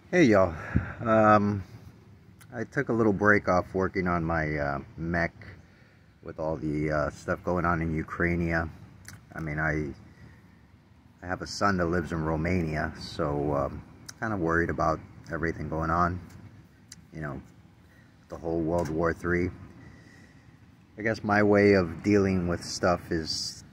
Hey y'all, um, I took a little break off working on my mech with all the stuff going on in Ukraine. I mean, I have a son that lives in Romania, so kind of worried about everything going on, you know, the whole World War III. I guess my way of dealing with stuff is,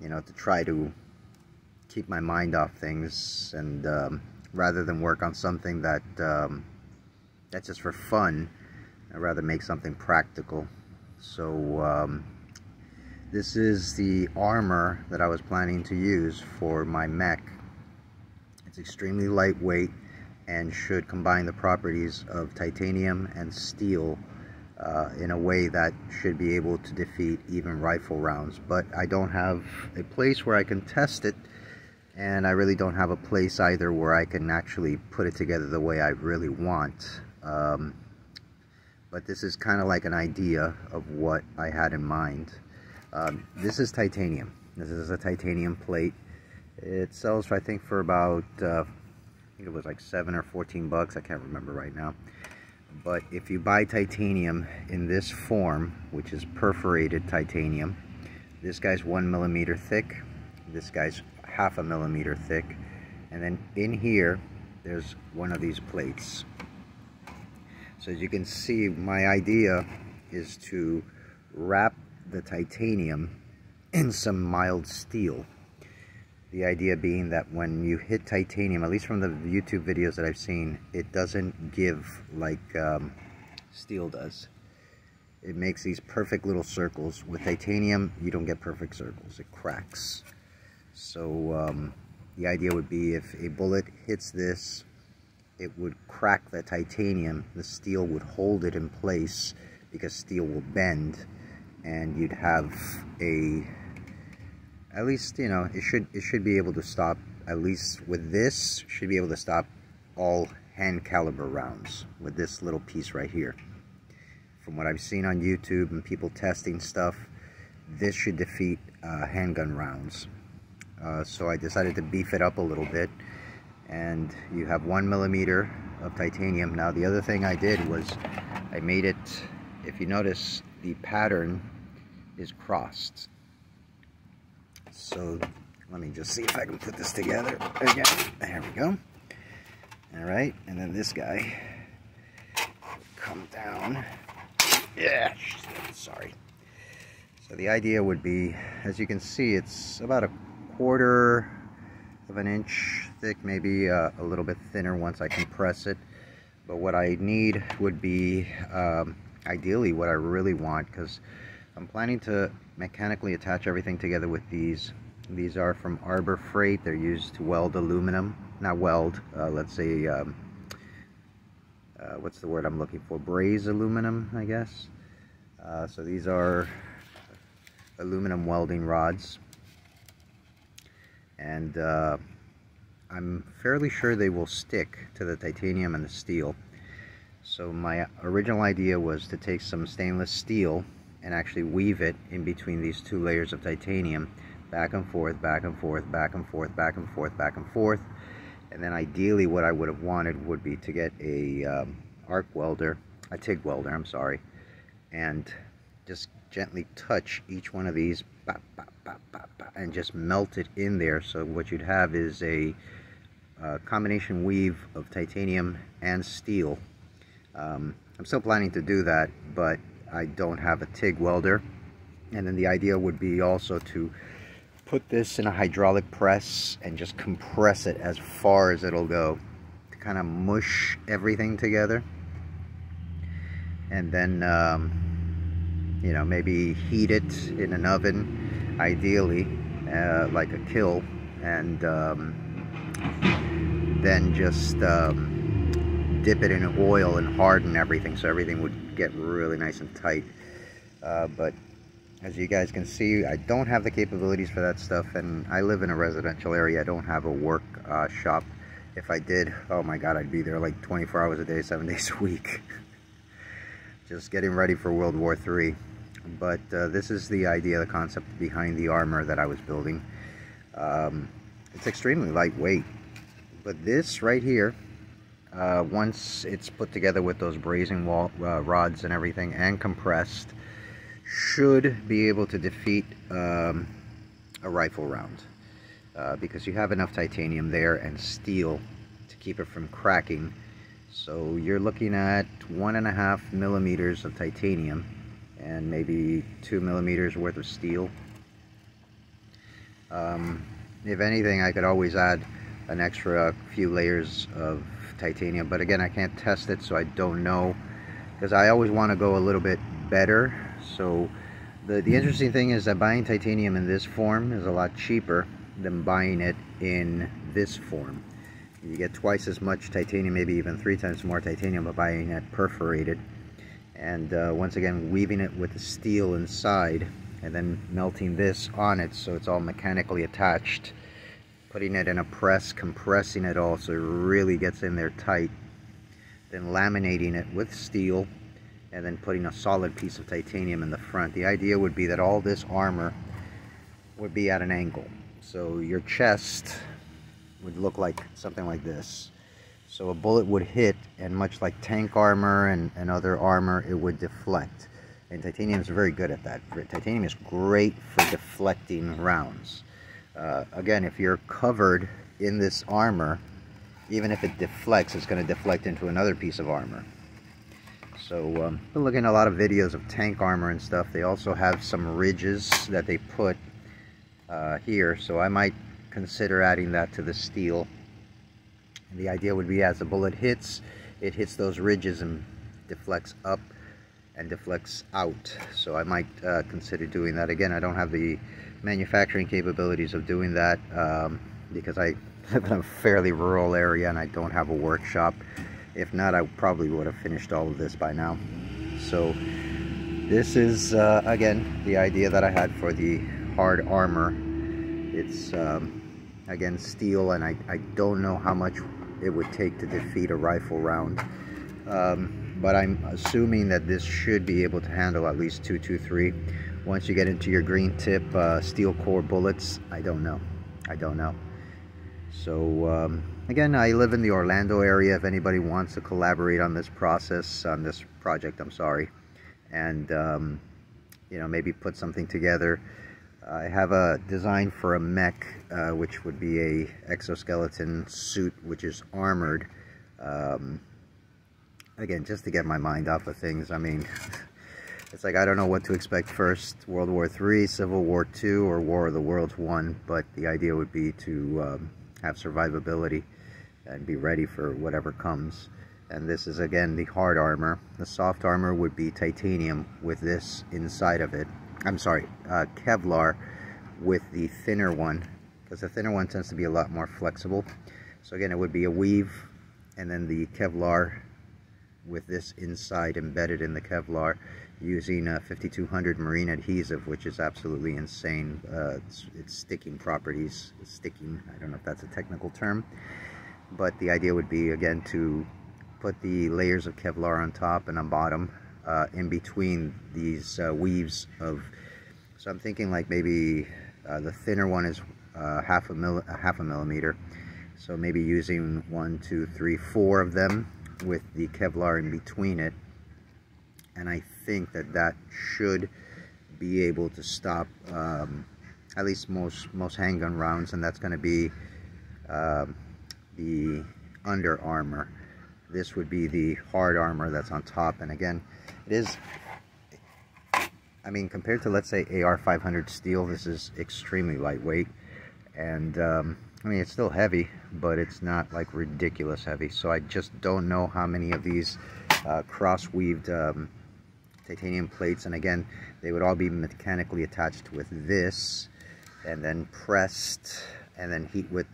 to try to keep my mind off things and rather than work on something that's just for fun, I'd rather make something practical. So this is the armor that I was planning to use for my mech. It's extremely lightweight and should combine the properties of titanium and steel in a way that should be able to defeat even rifle rounds. But I don't have a place where I can test it, and I really don't have a place either where I can actually put it together the way I really want. But this is kind of like an idea of what I had in mind. This is titanium. This is a titanium plate. It sells for, I think, for about, I think it was like 7 or 14 bucks. I can't remember right now. But if you buy titanium in this form, which is perforated titanium, this guy's 1 millimeter thick. This guy's 1/2 millimeter thick, and then in here there's one of these plates. So as you can see, my idea is to wrap the titanium in some mild steel. The idea being that when you hit titanium, at least from the YouTube videos that I've seen, it doesn't give like steel does. It makes these perfect little circles. With titanium, you don't get perfect circles. It cracks. So the idea would be if a bullet hits this, it would crack the titanium. The steel would hold it in place because steel will bend, and you'd have at least, it should be able to stop, at least with this, should be able to stop all hand caliber rounds with this little piece right here. From what I've seen on YouTube and people testing stuff, this should defeat handgun rounds. So I decided to beef it up a little bit, and you have 1 millimeter of titanium. Now the other thing I did was I made it, if you notice, the pattern is crossed. So let me just see if I can put this together again. There we go. Alright, and then this guy come down. Yeah, sorry. So the idea would be, as you can see, it's about a 1/4 of an inch thick, maybe a little bit thinner once I compress it. But what I need would be ideally what I really want, because I'm planning to mechanically attach everything together with these. These are from Arbor Freight. They're used to weld aluminum, not weld, let's say, what's the word I'm looking for? Braze aluminum, I guess. So these are aluminum welding rods. And I'm fairly sure they will stick to the titanium and the steel. So my original idea was to take some stainless steel and actually weave it in between these 2 layers of titanium, back and forth, back and forth, back and forth, back and forth, back and forth. And then ideally what I would have wanted would be to get a arc welder, a TIG welder, I'm sorry, and just gently touch each one of these, and just melt it in there. So what you'd have is a combination weave of titanium and steel. I'm still planning to do that, but I don't have a TIG welder. And then the idea would be also to put this in a hydraulic press and just compress it as far as it'll go, to kind of mush everything together. And then maybe heat it in an oven, ideally, like a kiln, and then just dip it in oil and harden everything so everything would get really nice and tight. But as you guys can see, I don't have the capabilities for that stuff, and I live in a residential area. I don't have a work shop. If I did, oh my god, I'd be there like 24 hours a day, 7 days a week. Just getting ready for World War III. But this is the idea, the concept behind the armor that I was building. It's extremely lightweight, but this right here once it's put together with those brazing rods and everything and compressed, should be able to defeat a rifle round, because you have enough titanium there and steel to keep it from cracking. So you're looking at 1.5 millimeters of titanium and maybe 2 millimeters worth of steel. If anything, I could always add an extra few layers of titanium, but again, I can't test it, so I don't know, because I always want to go a little bit better. So the interesting thing is that buying titanium in this form is a lot cheaper than buying it in this form. You get twice as much titanium, maybe even 3 times more titanium, by buying it perforated, and once again weaving it with the steel inside and then melting this on it so it's all mechanically attached, putting it in a press, compressing it all so it really gets in there tight, then laminating it with steel, and then putting a solid piece of titanium in the front. The idea would be that all this armor would be at an angle, so your chest would look like something like this. So a bullet would hit, and much like tank armor and other armor, it would deflect. And titanium is very good at that. Titanium is great for deflecting rounds. Again, if you're covered in this armor, even if it deflects, it's going to deflect into another piece of armor. So I've been looking at a lot of videos of tank armor and stuff. They also have some ridges that they put here, so I might consider adding that to the steel. And the idea would be, as the bullet hits, it hits those ridges and deflects up and deflects out. So I might consider doing that. Again, I don't have the manufacturing capabilities of doing that, because I live in a fairly rural area and I don't have a workshop. If not, I probably would have finished all of this by now. So this is again the idea that I had for the hard armor. It's again steel, and I don't know how much it would take to defeat a rifle round, but I'm assuming that this should be able to handle at least 223. Once you get into your green tip steel core bullets, I don't know. So again, I live in the Orlando area. If anybody wants to collaborate on this project, I'm sorry, and you know, maybe put something together. I have a design for a mech, which would be a exoskeleton suit which is armored. Again, just to get my mind off of things. I mean, it's like I don't know what to expect first: World War III, Civil War II, or War of the Worlds 1. But the idea would be to have survivability and be ready for whatever comes. And this is again the hard armor. The soft armor would be titanium with this inside of it. I'm sorry, Kevlar with the thinner one, because the thinner one tends to be a lot more flexible. So again, it would be a weave, and then the Kevlar with this inside embedded in the Kevlar, using 5200 marine adhesive, which is absolutely insane. Its sticking properties, sticking, I don't know if that's a technical term, but the idea would be, again, to put the layers of Kevlar on top and on bottom, in between these weaves of, so I'm thinking like maybe the thinner one is half a millimeter, so maybe using 1, 2, 3, 4 of them with the Kevlar in between it, and I think that should be able to stop at least most handgun rounds, and that's going to be the under armor. This would be the hard armor that's on top. And again, it is, I mean, compared to, let's say, AR-500 steel, this is extremely lightweight. And I mean, it's still heavy, but it's not like ridiculous heavy. So I just don't know how many of these cross-weaved titanium plates, and again, they would all be mechanically attached with this, and then pressed, and then heated with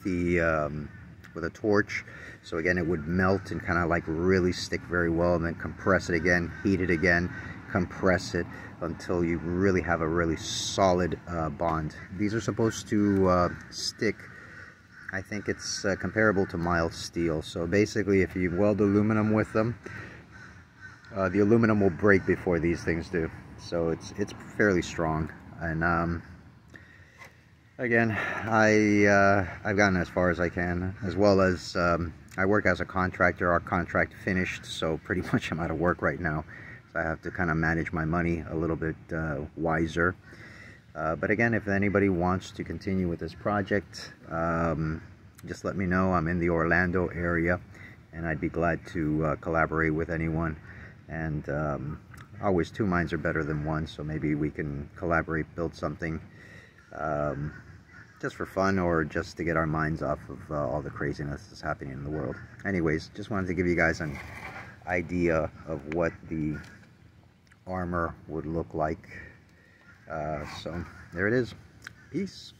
the with a torch. So again, it would melt and kind of like really stick very well, and then compress it again, heat it again, compress it until you really have a really solid bond. These are supposed to stick, I think it's comparable to mild steel. So basically, if you weld aluminum with them, the aluminum will break before these things do. So it's fairly strong. And Again, I've gotten as far as I can, as well as I work as a contractor. Our contract finished, so pretty much I'm out of work right now. So I have to kind of manage my money a little bit wiser. But again, if anybody wants to continue with this project, just let me know. I'm in the Orlando area, and I'd be glad to collaborate with anyone. And always two minds are better than one, so maybe we can collaborate, build something just for fun, or just to get our minds off of all the craziness that's happening in the world. Anyways, just wanted to give you guys an idea of what the armor would look like. So there it is. Peace.